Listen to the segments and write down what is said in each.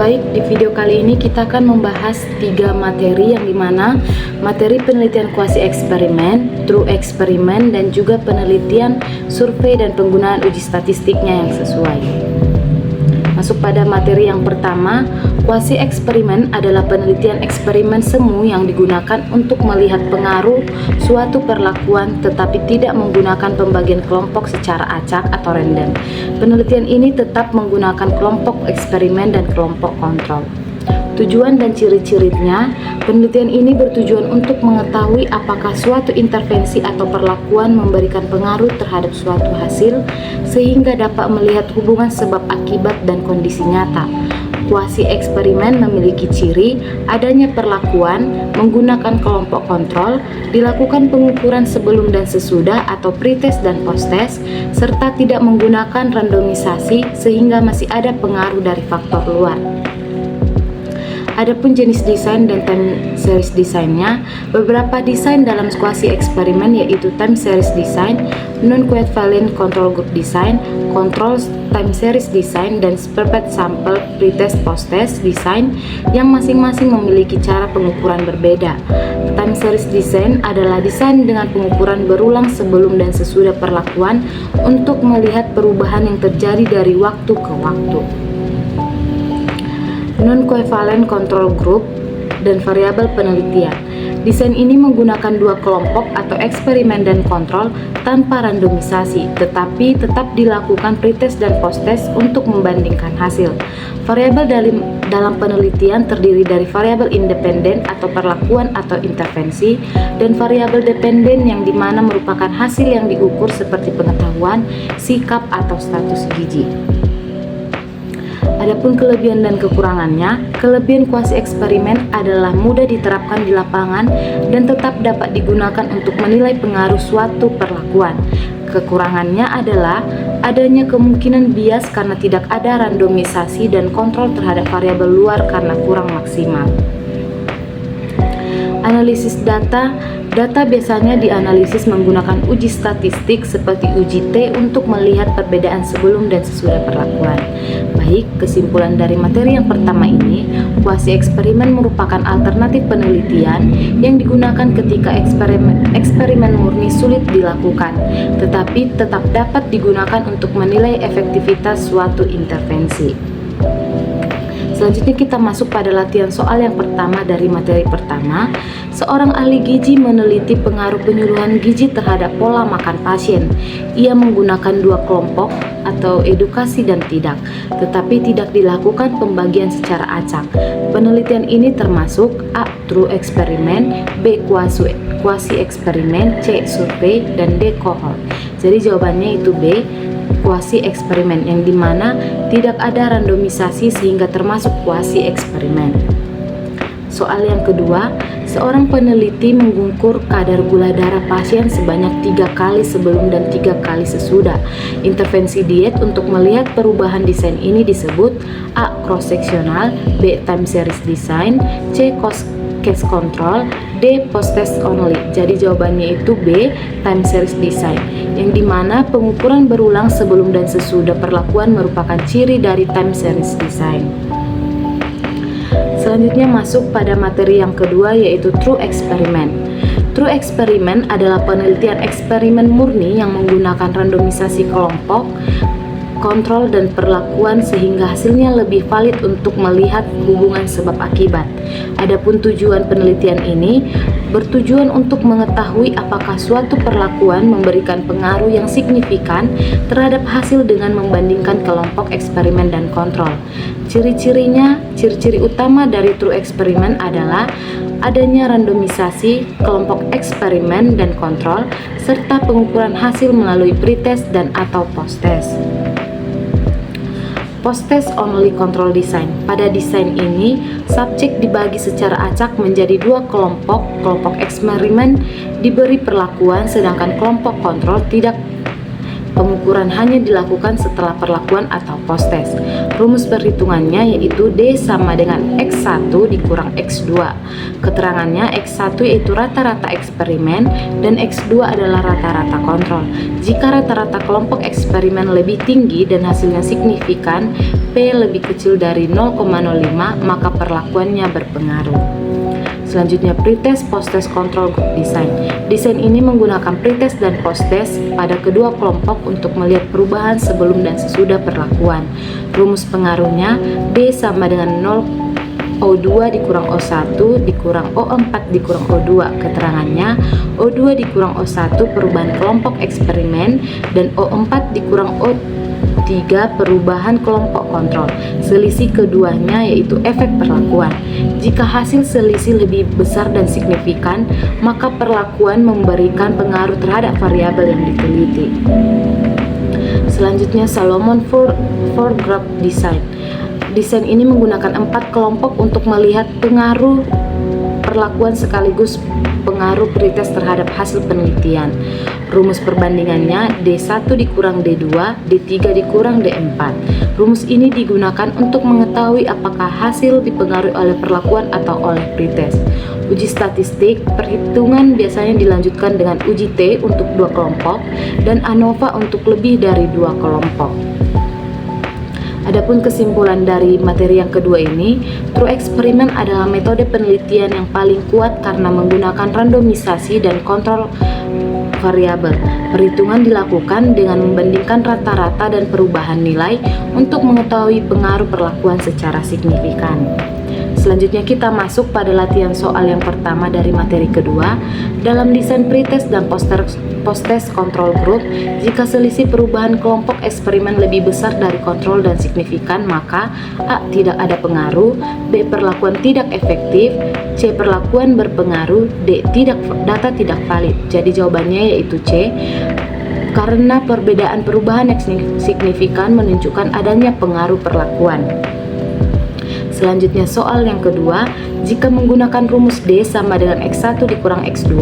Baik, di video kali ini kita akan membahas 3 materi yang dimana materi penelitian kuasi eksperimen, true eksperimen, dan juga penelitian survei dan penggunaan uji statistiknya yang sesuai. Masuk pada materi yang pertama, kuasi eksperimen adalah penelitian eksperimen semu yang digunakan untuk melihat pengaruh suatu perlakuan tetapi tidak menggunakan pembagian kelompok secara acak atau random. Penelitian ini tetap menggunakan kelompok eksperimen dan kelompok kontrol. Tujuan dan ciri-cirinya, penelitian ini bertujuan untuk mengetahui apakah suatu intervensi atau perlakuan memberikan pengaruh terhadap suatu hasil sehingga dapat melihat hubungan sebab akibat dan kondisi nyata. Kuasi eksperimen memiliki ciri adanya perlakuan menggunakan kelompok kontrol, dilakukan pengukuran sebelum dan sesudah atau pretest dan posttest, serta tidak menggunakan randomisasi sehingga masih ada pengaruh dari faktor luar. Adapun jenis desain dan time series desainnya, beberapa desain dalam kuasi eksperimen yaitu time series design, non-covalent control group design, control time series design, dan pipette sample pretest posttest design yang masing-masing memiliki cara pengukuran berbeda. Time series design adalah desain dengan pengukuran berulang sebelum dan sesudah perlakuan untuk melihat perubahan yang terjadi dari waktu ke waktu. Non-covalent control group dan variabel penelitian. Desain ini menggunakan 2 kelompok atau eksperimen dan kontrol tanpa randomisasi, tetapi tetap dilakukan pretest dan posttest untuk membandingkan hasil. Variabel dalam penelitian terdiri dari variabel independen atau perlakuan atau intervensi dan variabel dependen yang dimana merupakan hasil yang diukur seperti pengetahuan, sikap, atau status gizi. Adapun kelebihan dan kekurangannya, kelebihan kuasi eksperimen adalah mudah diterapkan di lapangan dan tetap dapat digunakan untuk menilai pengaruh suatu perlakuan. Kekurangannya adalah adanya kemungkinan bias karena tidak ada randomisasi dan kontrol terhadap variabel luar karena kurang maksimal. Analisis data. Data biasanya dianalisis menggunakan uji statistik seperti uji T untuk melihat perbedaan sebelum dan sesudah perlakuan. Baik, kesimpulan dari materi yang pertama ini, kuasi eksperimen merupakan alternatif penelitian yang digunakan ketika eksperimen murni sulit dilakukan, tetapi tetap dapat digunakan untuk menilai efektivitas suatu intervensi. Selanjutnya kita masuk pada latihan soal yang pertama dari materi pertama. Seorang ahli gizi meneliti pengaruh penyuluhan gizi terhadap pola makan pasien. Ia menggunakan 2 kelompok atau edukasi dan tidak, tetapi tidak dilakukan pembagian secara acak. Penelitian ini termasuk A. True eksperimen, B. Kuasi eksperimen, C. Survei, dan D. Cohort. Jadi jawabannya itu B. Kuasi eksperimen, yang dimana tidak ada randomisasi sehingga termasuk kuasi eksperimen. Soal yang kedua, seorang peneliti mengukur kadar gula darah pasien sebanyak 3 kali sebelum dan 3 kali sesudah intervensi diet untuk melihat perubahan. Desain ini disebut A. Cross-sectional, B. Time series design, C. Case control, D. Post-test only. Jadi jawabannya itu B. Time series design, yang dimana pengukuran berulang sebelum dan sesudah perlakuan merupakan ciri dari time series design. Selanjutnya masuk pada materi yang kedua yaitu true experiment. True experiment adalah penelitian eksperimen murni yang menggunakan randomisasi kelompok, kontrol, dan perlakuan sehingga hasilnya lebih valid untuk melihat hubungan sebab akibat. Adapun tujuan penelitian ini bertujuan untuk mengetahui apakah suatu perlakuan memberikan pengaruh yang signifikan terhadap hasil dengan membandingkan kelompok eksperimen dan kontrol. Ciri-ciri utama dari true eksperimen adalah adanya randomisasi, kelompok eksperimen dan kontrol, serta pengukuran hasil melalui pretest dan atau posttest. Post-test only control design. Pada desain ini, subjek dibagi secara acak menjadi 2 kelompok. Kelompok eksperimen diberi perlakuan, sedangkan kelompok kontrol Pengukuran hanya dilakukan setelah perlakuan atau post-test. Rumus perhitungannya yaitu D sama dengan X1 dikurang X2. Keterangannya X1 yaitu rata-rata eksperimen dan X2 adalah rata-rata kontrol. Jika rata-rata kelompok eksperimen lebih tinggi dan hasilnya signifikan, P lebih kecil dari 0,05, maka perlakuannya berpengaruh. Selanjutnya, pretest post-test control group design. Desain ini menggunakan pretest dan post-test pada kedua kelompok untuk melihat perubahan sebelum dan sesudah perlakuan. Rumus pengaruhnya D sama dengan 0 O2 dikurang O1 dikurang O4 dikurang O2. Keterangannya O2 dikurang O1 perubahan kelompok eksperimen dan O4 dikurang O3 perubahan kelompok kontrol. Selisih keduanya yaitu efek perlakuan. Jika hasil selisih lebih besar dan signifikan, maka perlakuan memberikan pengaruh terhadap variabel yang diteliti. Selanjutnya, Solomon Four Group Design. Desain ini menggunakan 4 kelompok untuk melihat pengaruh perlakuan sekaligus pengaruh pretest terhadap hasil penelitian. Rumus perbandingannya D1 dikurang D2, D3 dikurang D4. Rumus ini digunakan untuk mengetahui apakah hasil dipengaruhi oleh perlakuan atau oleh pretest. Uji statistik, perhitungan biasanya dilanjutkan dengan uji T untuk 2 kelompok dan ANOVA untuk lebih dari 2 kelompok. Adapun kesimpulan dari materi yang kedua ini, true experiment adalah metode penelitian yang paling kuat karena menggunakan randomisasi dan kontrol variabel. Perhitungan dilakukan dengan membandingkan rata-rata dan perubahan nilai untuk mengetahui pengaruh perlakuan secara signifikan. Selanjutnya kita masuk pada latihan soal yang pertama dari materi kedua. Dalam desain pretest dan post-test control group, jika selisih perubahan kelompok eksperimen lebih besar dari kontrol dan signifikan, maka A. Tidak ada pengaruh, B. Perlakuan tidak efektif, C. Perlakuan berpengaruh, D. Data tidak valid. Jadi jawabannya yaitu C, karena perbedaan perubahan yang signifikan menunjukkan adanya pengaruh perlakuan. Selanjutnya soal yang kedua, jika menggunakan rumus D sama dengan X1 dikurang X2,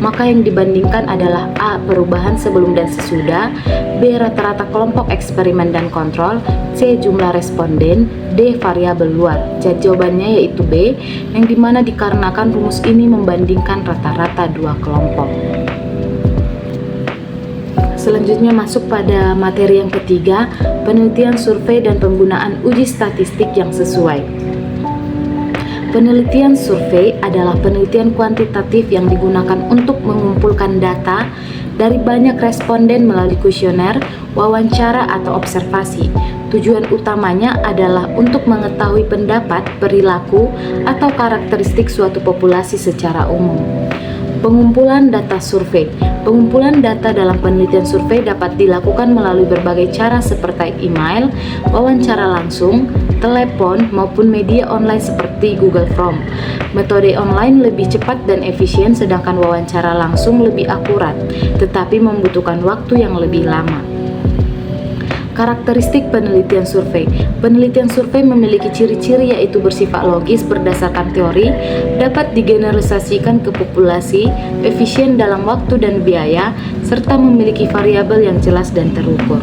maka yang dibandingkan adalah A. Perubahan sebelum dan sesudah, B. Rata-rata kelompok eksperimen dan kontrol, C. Jumlah responden, D. Variabel luar. Jadi jawabannya yaitu B, yang dimana dikarenakan rumus ini membandingkan rata-rata 2 kelompok. Selanjutnya masuk pada materi yang ketiga, penelitian survei dan penggunaan uji statistik yang sesuai. Penelitian survei adalah penelitian kuantitatif yang digunakan untuk mengumpulkan data dari banyak responden melalui kuesioner, wawancara, atau observasi. Tujuan utamanya adalah untuk mengetahui pendapat, perilaku, atau karakteristik suatu populasi secara umum. Pengumpulan data survei. Pengumpulan data dalam penelitian survei dapat dilakukan melalui berbagai cara seperti email, wawancara langsung, telepon, maupun media online seperti Google Form. Metode online lebih cepat dan efisien, sedangkan wawancara langsung lebih akurat, tetapi membutuhkan waktu yang lebih lama. Karakteristik penelitian survei. Penelitian survei memiliki ciri-ciri yaitu bersifat logis berdasarkan teori, dapat digeneralisasikan ke populasi, efisien dalam waktu dan biaya, serta memiliki variabel yang jelas dan terukur.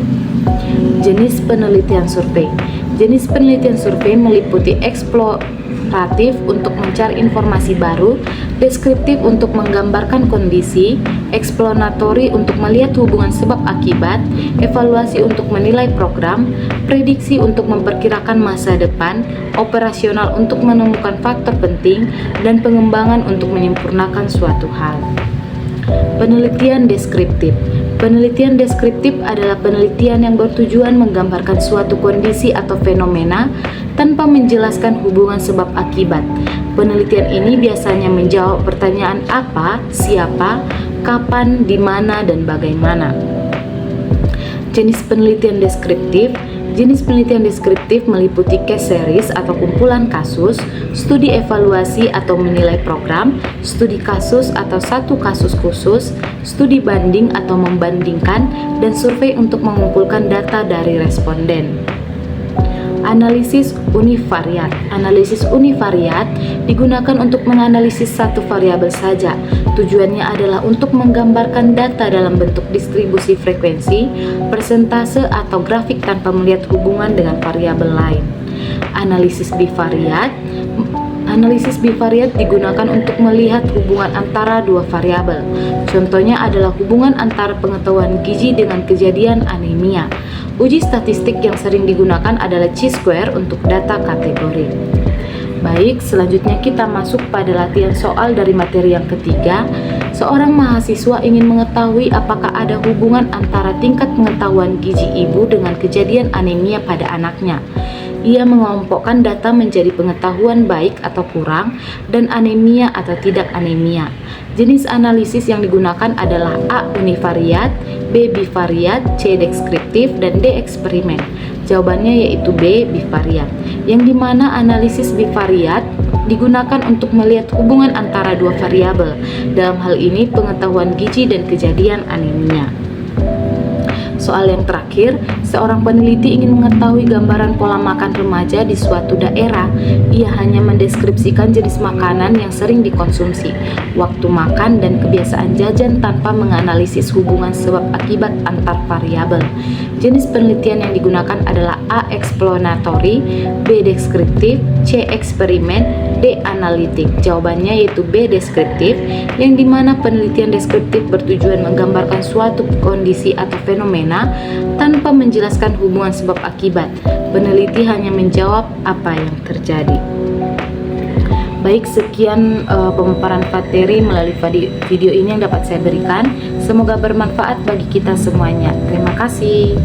Jenis penelitian survei. Jenis penelitian survei meliputi eksploratif untuk mencari informasi baru, deskriptif untuk menggambarkan kondisi, eksploratory untuk melihat hubungan sebab akibat, evaluasi untuk menilai program, prediksi untuk memperkirakan masa depan, operasional untuk menemukan faktor penting, dan pengembangan untuk menyempurnakan suatu hal. Penelitian deskriptif. Penelitian deskriptif adalah penelitian yang bertujuan menggambarkan suatu kondisi atau fenomena tanpa menjelaskan hubungan sebab akibat. Penelitian ini biasanya menjawab pertanyaan apa, siapa, kapan, di mana, dan bagaimana. Jenis penelitian deskriptif. Jenis penelitian deskriptif meliputi case series atau kumpulan kasus, studi evaluasi atau menilai program, studi kasus atau satu kasus khusus, studi banding atau membandingkan, dan survei untuk mengumpulkan data dari responden. Analisis univariat. Analisis univariat digunakan untuk menganalisis satu variabel saja. Tujuannya adalah untuk menggambarkan data dalam bentuk distribusi frekuensi, persentase, atau grafik tanpa melihat hubungan dengan variabel lain. Analisis bivariat. Analisis bivariat digunakan untuk melihat hubungan antara dua variabel. Contohnya adalah hubungan antara pengetahuan gizi dengan kejadian anemia. Uji statistik yang sering digunakan adalah chi-square untuk data kategori. Baik, selanjutnya kita masuk pada latihan soal dari materi yang ketiga. Seorang mahasiswa ingin mengetahui apakah ada hubungan antara tingkat pengetahuan gizi ibu dengan kejadian anemia pada anaknya. Ia mengelompokkan data menjadi pengetahuan baik atau kurang, dan anemia atau tidak anemia. Jenis analisis yang digunakan adalah A. Univariat, B. Bivariat, C. Deskriptif, dan D. Eksperimen. Jawabannya yaitu B. Bivariat, yang dimana analisis bivariat digunakan untuk melihat hubungan antara dua variabel, dalam hal ini pengetahuan gizi dan kejadian anemia. Soal yang terakhir, seorang peneliti ingin mengetahui gambaran pola makan remaja di suatu daerah. Ia hanya mendeskripsikan jenis makanan yang sering dikonsumsi, waktu makan, dan kebiasaan jajan tanpa menganalisis hubungan sebab akibat antar variabel. Jenis penelitian yang digunakan adalah A. Explanatory, B. Deskriptif, C. Eksperimen, D. Analitik. Jawabannya yaitu B. Deskriptif, yang dimana penelitian deskriptif bertujuan menggambarkan suatu kondisi atau fenomena tanpa menjelaskan hubungan sebab akibat. Peneliti hanya menjawab apa yang terjadi. Baik, sekian pemaparan materi melalui video ini yang dapat saya berikan. Semoga bermanfaat bagi kita semuanya. Terima kasih.